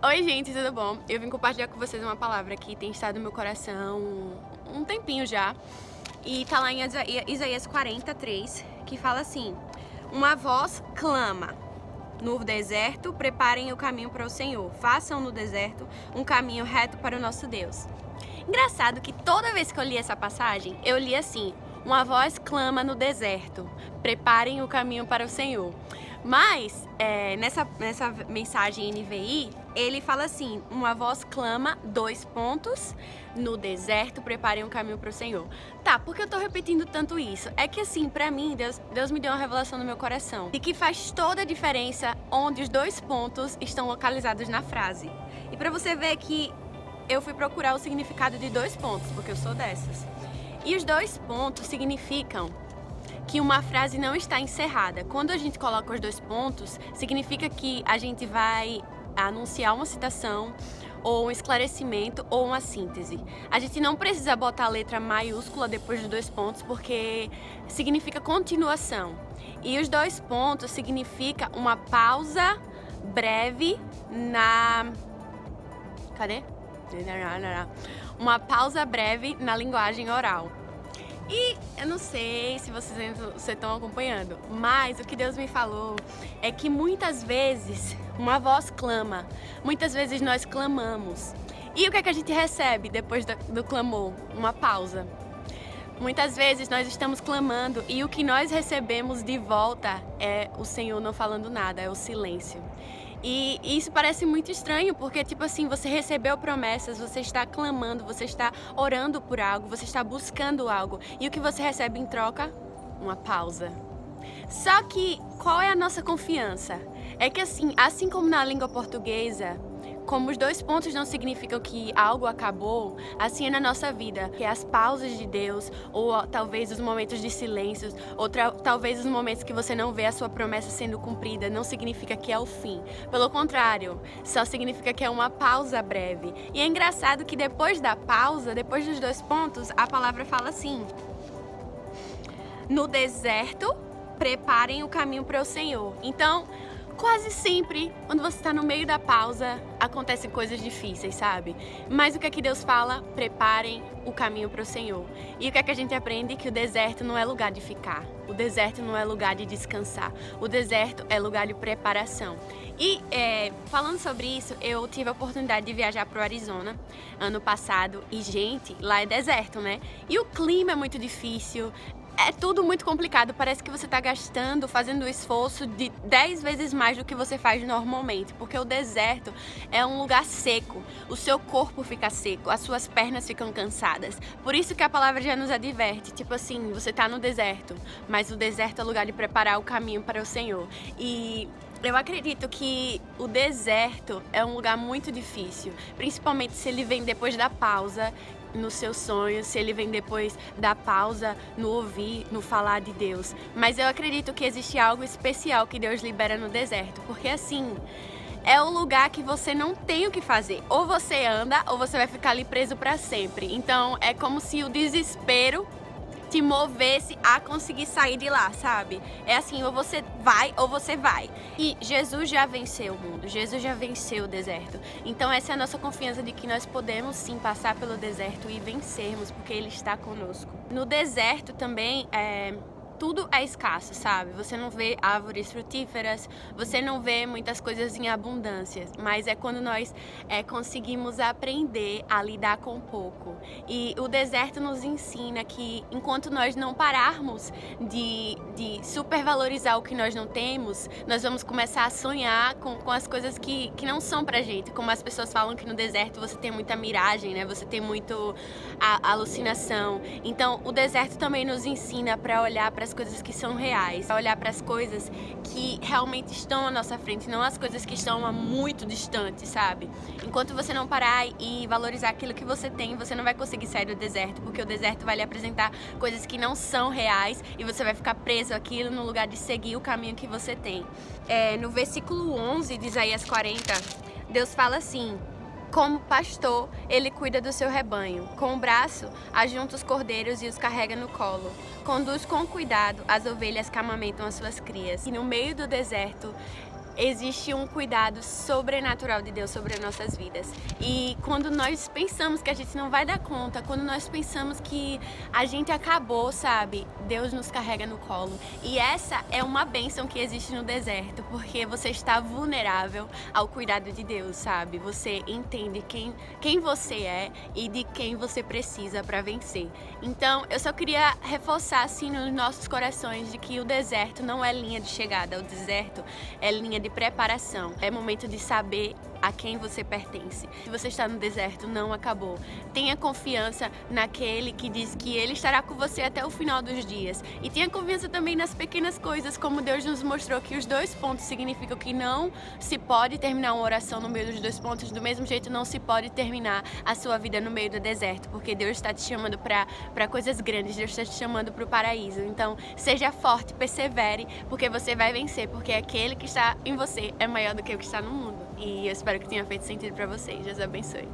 Oi gente, tudo bom? Eu vim compartilhar com vocês uma palavra que tem estado no meu coração um tempinho já. E tá lá em Isaías 43, que fala assim: uma voz clama no deserto, preparem o caminho para o Senhor, façam no deserto um caminho reto para o nosso Deus. Engraçado que toda vez que eu li essa passagem, eu li assim: uma voz clama no deserto, preparem o caminho para o Senhor. Mas, nessa mensagem NVI, ele fala assim: uma voz clama, no deserto, preparem um caminho para o Senhor. Tá, por que eu tô repetindo tanto isso? É que assim, pra mim, Deus me deu uma revelação no meu coração de que faz toda a diferença onde os 2 pontos estão localizados na frase. E pra você ver que eu fui procurar o significado de 2 pontos, porque eu sou dessas. E os 2 pontos significam que uma frase não está encerrada. Quando a gente coloca os 2 pontos, significa que a gente vai anunciar uma citação, ou um esclarecimento, ou uma síntese. A gente não precisa botar a letra maiúscula depois dos 2 pontos, porque significa continuação. E os 2 pontos significa uma pausa breve na... Cadê? Uma pausa breve na linguagem oral. E eu não sei se vocês estão acompanhando, mas o que Deus me falou é que muitas vezes uma voz clama, muitas vezes nós clamamos. E o que é que a gente recebe depois do clamor? Uma pausa. Muitas vezes nós estamos clamando e o que nós recebemos de volta é o Senhor não falando nada, é o silêncio. E isso parece muito estranho, porque tipo assim, você recebeu promessas, você está clamando, você está orando por algo, você está buscando algo. E o que você recebe em troca? Uma pausa. Só que, qual é a nossa confiança? É que assim como na língua portuguesa, como os 2 pontos não significam que algo acabou, assim é na nossa vida, que as pausas de Deus, ou talvez os momentos de silêncio, ou talvez os momentos que você não vê a sua promessa sendo cumprida, não significa que é o fim. Pelo contrário, só significa que é uma pausa breve. E é engraçado que depois da pausa, depois dos 2 pontos, a palavra fala assim: no deserto, preparem o caminho para o Senhor. Então, quase sempre, quando você está no meio da pausa, acontecem coisas difíceis, sabe? Mas o que é que Deus fala? Preparem o caminho para o Senhor. E o que é que a gente aprende? Que o deserto não é lugar de ficar. O deserto não é lugar de descansar. O deserto é lugar de preparação. E falando sobre isso, eu tive a oportunidade de viajar para o Arizona ano passado. E, gente, lá é deserto, né? E o clima é muito difícil. É tudo muito complicado, parece que você está gastando, fazendo o esforço de 10 vezes mais do que você faz normalmente, porque o deserto é um lugar seco, o seu corpo fica seco, as suas pernas ficam cansadas. Por isso que a palavra já nos adverte, tipo assim, você está no deserto, mas o deserto é lugar de preparar o caminho para o Senhor. E eu acredito que o deserto é um lugar muito difícil, principalmente se ele vem depois da pausa nos seus sonhos, se ele vem depois da pausa no ouvir, no falar de Deus. Mas eu acredito que existe algo especial que Deus libera no deserto, porque assim, é o lugar que você não tem o que fazer. Ou você anda, ou você vai ficar ali preso para sempre. Então é como se o desespero te movesse a conseguir sair de lá, sabe? É assim, ou você vai ou você vai. E Jesus já venceu o mundo, Jesus já venceu o deserto. Então essa é a nossa confiança de que nós podemos sim passar pelo deserto e vencermos, porque Ele está conosco. No deserto também tudo é escasso, sabe? Você não vê árvores frutíferas, você não vê muitas coisas em abundância, mas é quando nós conseguimos aprender a lidar com pouco. E o deserto nos ensina que enquanto nós não pararmos de supervalorizar o que nós não temos, nós vamos começar a sonhar com as coisas que não são pra gente. Como as pessoas falam que no deserto você tem muita miragem, né? Você tem muito alucinação. Então o deserto também nos ensina para olhar para as coisas que são reais, a olhar para as coisas que realmente estão à nossa frente, não as coisas que estão muito distantes, sabe? Enquanto você não parar e valorizar aquilo que você tem, você não vai conseguir sair do deserto, porque o deserto vai lhe apresentar coisas que não são reais e você vai ficar preso àquilo no lugar de seguir o caminho que você tem. No versículo 11 de Isaías 40, Deus fala assim: como pastor, ele cuida do seu rebanho. Com o braço, ajunta os cordeiros e os carrega no colo. Conduz com cuidado as ovelhas que amamentam as suas crias. E no meio do deserto, existe um cuidado sobrenatural de Deus sobre as nossas vidas. E quando nós pensamos que a gente não vai dar conta, quando nós pensamos que a gente acabou, sabe? Deus nos carrega no colo. E essa é uma bênção que existe no deserto, porque você está vulnerável ao cuidado de Deus, sabe? Você entende quem você é e de quem você precisa para vencer. Então, eu só queria reforçar assim nos nossos corações de que o deserto não é linha de chegada, o deserto é linha de preparação. É momento de saber a quem você pertence. Se você está no deserto, não acabou. Tenha confiança naquele que diz que ele estará com você até o final dos dias. E tenha confiança também nas pequenas coisas, como Deus nos mostrou que os 2 pontos significam que não se pode terminar uma oração no meio dos 2 pontos, do mesmo jeito não se pode terminar a sua vida no meio do deserto, porque Deus está te chamando para coisas grandes, Deus está te chamando para o paraíso. Então, seja forte, persevere, porque você vai vencer, porque aquele que está em você é maior do que o que está no mundo. E eu espero que tenha feito sentido para vocês. Deus abençoe.